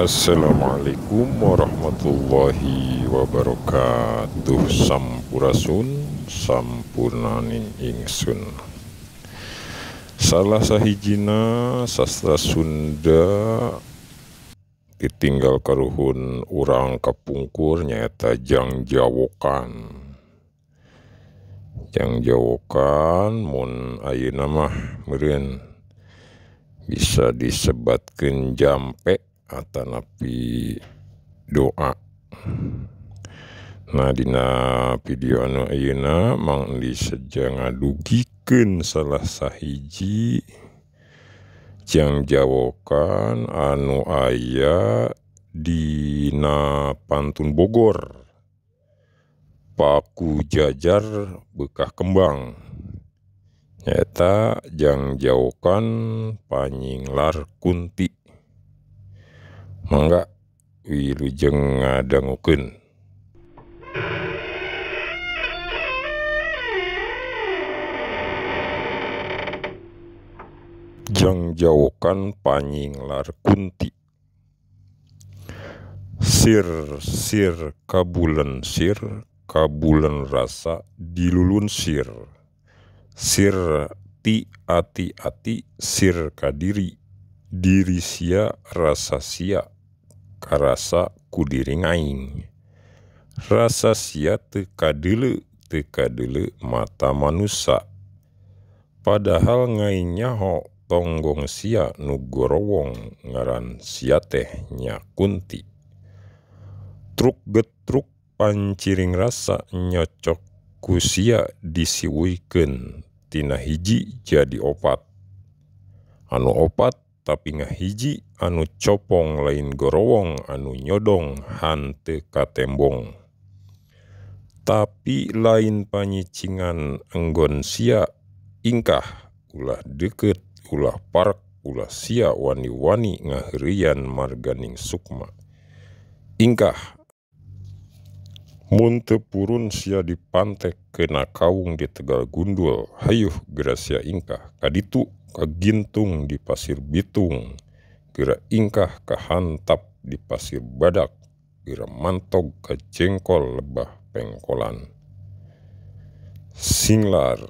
Assalamualaikum warahmatullahi wabarakatuh. Sampurasun sampunaning ingsun. Salah sahijina sastra Sunda ditinggal karuhun urang kapungkur nyaeta Jang Jawokan. Jang Jawokan mun ayeuna mah meureun bisa disebatkeun jampe atanapi doa. Nah dina video anu ayeuna mang diseja ngadugikeun salah sahiji Jang Jawokan anu aya dina Pantun Bogor, Paku Jajar Bekah Kembang, nyaeta Jang Jawokan Panyinglar Kunti. Mangga wilujeng ngadangukeun. Jang Jawokan Panyinglar Kunti. Sir kabulen sir, kabulen rasa dilulun sir. Sir ti ati-ati sir kadiri, diri sia rasa sia karasa ku diri ngaing. Rasa sia teu kadeuleu mata manusia. Padahal ngaing nyaho tonggong sia nu gorowong ngaran sia teh nya Kunti. Truk getruk panciring rasa nyocok ku sia disiwuykeun tina hiji jadi opat. Anu opat tapi ngahiji anu copong lain gorowong anu nyodong hanteu katembong. Tapi lain panyicingan enggon sia ingkah ulah deukeut ulah parek ulah sia wani-wani ngaheureuyan marganing sukma. Ingkah mun teu purun sia dipantek kena kaung di Tegal Gundul, hayuh geura sia ingkah kaditu kagintung di Pasir Bitung, geura ingkah kahantap di Pasir Badak, geura mantog ka Jengkol Lebah Pengkolan. Singlar